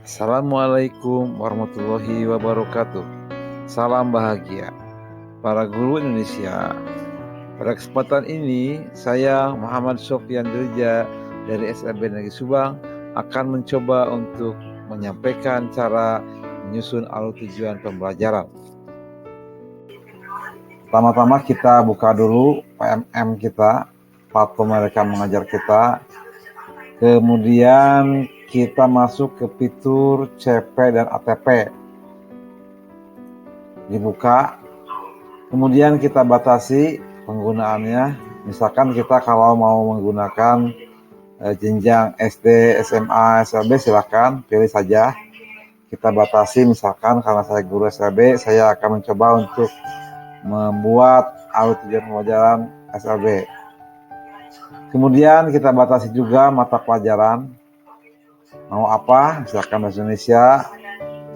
Assalamualaikum warahmatullahi wabarakatuh. Salam bahagia para guru Indonesia. Pada kesempatan ini, saya Muhammad Sofyan Dirja dari SLB Negeri Subang akan mencoba untuk menyampaikan cara menyusun alur tujuan pembelajaran. Pertama-tama kita buka dulu PMM kita, platform mereka mengajar kita. Kemudian kita masuk ke fitur CP dan ATP. Dibuka. Kemudian kita batasi penggunaannya. Misalkan kita kalau mau menggunakan jenjang SD, SMA, SLB silakan pilih saja. Kita batasi misalkan karena saya guru SLB, saya akan mencoba untuk membuat alur tujuan pembelajaran SLB. Kemudian kita batasi juga mata pelajaran. Mau apa? Misalkan bahasa Indonesia,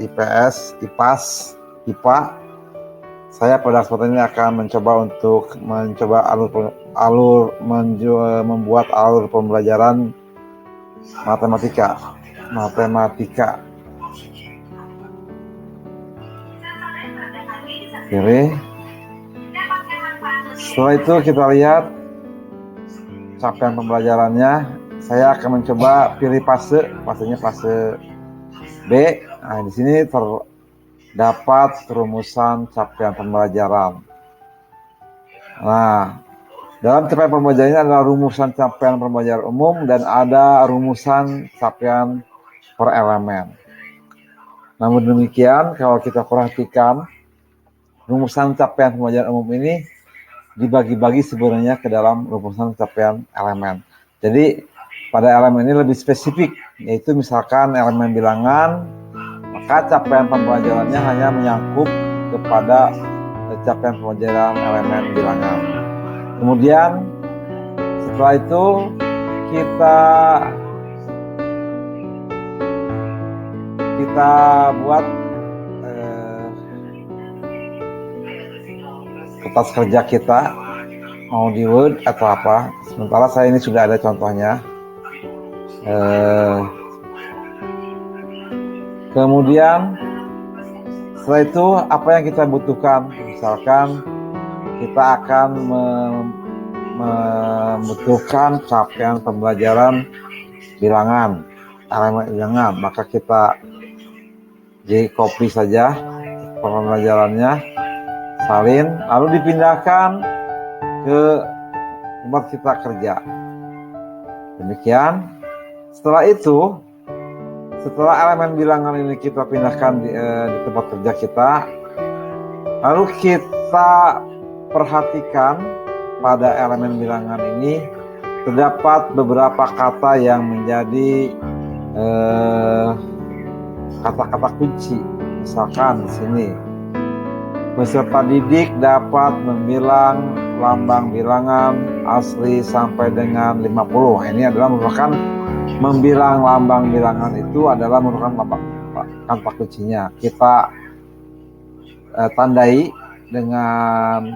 IPS, IPAS, IPA. Saya pada kesempatan ini akan membuat alur pembelajaran matematika. Pilih. Setelah itu kita lihat capaian pembelajarannya. Saya akan mencoba pilih fasenya fase B. Nah, di sini terdapat rumusan capaian pembelajaran. Nah, dalam capaian pembelajaran ini adalah rumusan capaian pembelajaran umum dan ada rumusan capaian per elemen. Namun demikian, kalau kita perhatikan, rumusan capaian pembelajaran umum ini dibagi-bagi sebenarnya ke dalam rumusan capaian elemen. Jadi, pada elemen ini lebih spesifik, yaitu misalkan elemen bilangan, maka capaian pembelajarannya hanya menyangkut kepada capaian pembelajaran elemen bilangan. Kemudian setelah itu kita buat kertas kerja kita, mau di Word atau apa. Sementara saya ini sudah ada contohnya. Kemudian setelah itu apa yang kita butuhkan? Misalkan kita akan membutuhkan capaian pembelajaran bilangan, elemen bilangan, maka kita di copy saja pembelajarannya, salin, lalu dipindahkan ke tempat kita kerja. Demikian. Setelah itu, setelah elemen bilangan ini kita pindahkan di tempat kerja kita, lalu kita perhatikan pada elemen bilangan ini terdapat beberapa kata yang menjadi kata-kata kunci. Misalkan di sini, peserta didik dapat membilang lambang bilangan asli sampai dengan 50. Ini adalah merupakan membilang lambang bilangan itu adalah merupakan kata kuncinya. Kita tandai dengan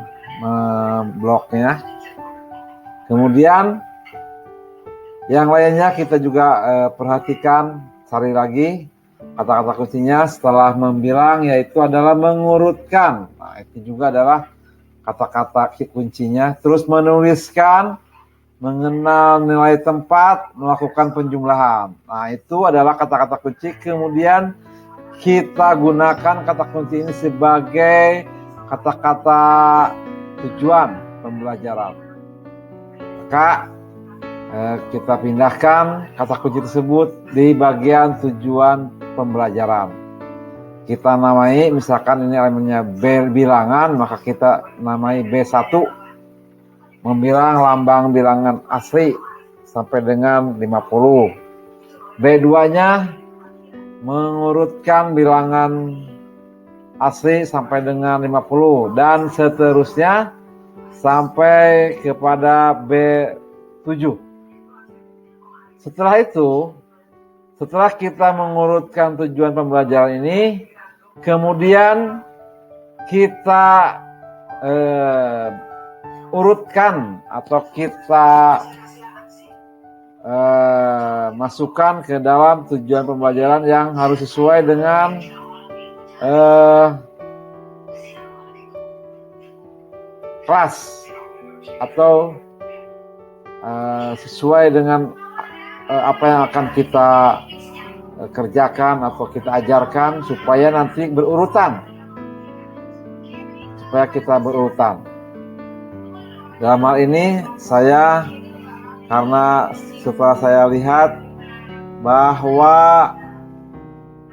bloknya. Kemudian yang lainnya kita juga perhatikan, cari lagi kata-kata kuncinya setelah membilang, yaitu adalah mengurutkan. Nah, itu juga adalah kata-kata kuncinya. Terus menuliskan, mengenal nilai tempat, melakukan penjumlahan. Nah, itu adalah kata-kata kunci. Kemudian kita gunakan kata kunci ini sebagai kata-kata tujuan pembelajaran. Maka kita pindahkan kata kunci tersebut di bagian tujuan pembelajaran. Kita namai, misalkan ini elemennya bilangan, maka kita namai B1, membilang lambang bilangan asli sampai dengan 50. B2-nya mengurutkan bilangan asli sampai dengan 50 dan seterusnya sampai kepada B7. Setelah itu, setelah kita mengurutkan tujuan pembelajaran ini, kemudian kita urutkan atau kita masukkan ke dalam tujuan pembelajaran yang harus sesuai dengan kelas atau sesuai dengan apa yang akan kita kerjakan atau kita ajarkan, supaya nanti berurutan, Dalam hal ini saya, karena setelah saya lihat bahwa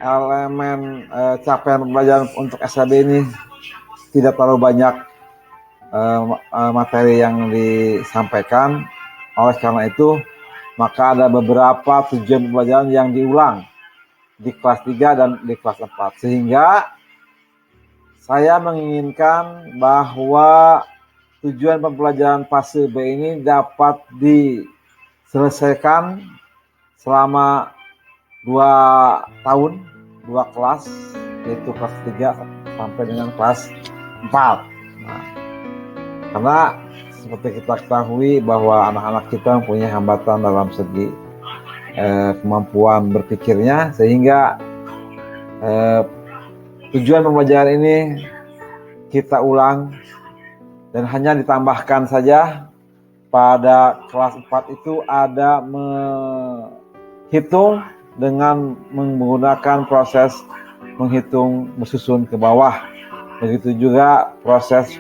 elemen capaian pembelajaran untuk SHB ini tidak terlalu banyak materi yang disampaikan, oleh karena itu maka ada beberapa tujuan pembelajaran yang diulang di kelas 3 dan di kelas 4, sehingga saya menginginkan bahwa tujuan pembelajaran fase B ini dapat diselesaikan selama 2 tahun, 2 kelas, yaitu kelas 3 sampai dengan kelas 4. Nah, karena seperti kita ketahui bahwa anak-anak kita mempunyai hambatan dalam segi kemampuan berpikirnya, sehingga tujuan pembelajaran ini kita ulang dan hanya ditambahkan saja pada kelas 4 itu ada menghitung dengan menggunakan proses menghitung bersusun ke bawah. Begitu juga proses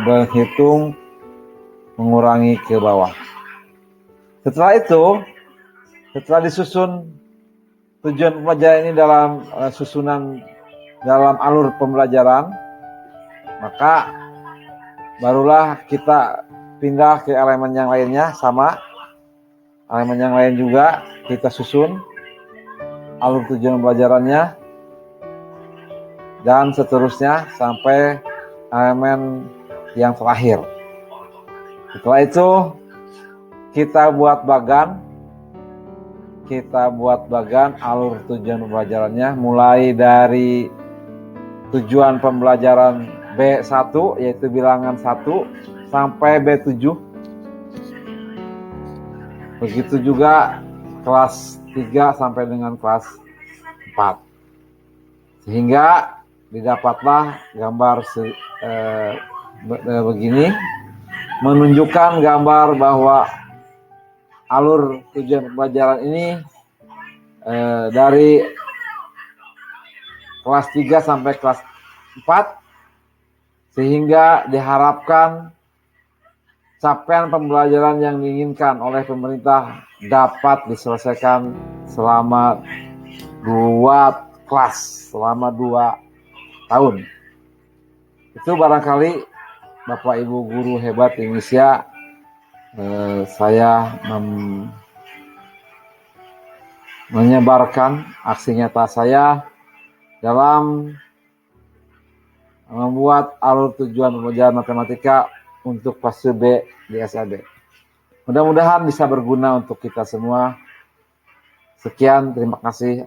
berhitung mengurangi ke bawah. Setelah itu, setelah disusun tujuan pembelajaran ini dalam susunan dalam alur pembelajaran, maka barulah kita pindah ke elemen yang lainnya. Sama elemen yang lain juga kita susun alur tujuan pembelajarannya, dan seterusnya sampai elemen yang terakhir. Setelah itu kita buat bagan alur tujuan pembelajarannya, mulai dari tujuan pembelajaran B1 yaitu bilangan 1 sampai B7. Begitu juga kelas 3 sampai dengan kelas 4. Sehingga didapatlah gambar begini, menunjukkan gambar bahwa alur tujuan pembelajaran ini dari kelas 3 sampai kelas 4, sehingga diharapkan capaian pembelajaran yang diinginkan oleh pemerintah dapat diselesaikan selama 2 kelas, selama 2 tahun. Itu barangkali Bapak Ibu guru hebat di Indonesia, saya menyebarkan aksi nyata saya dalam membuat alur tujuan pembelajaran matematika untuk fase B di SHB. Mudah-mudahan bisa berguna untuk kita semua. Sekian, terima kasih.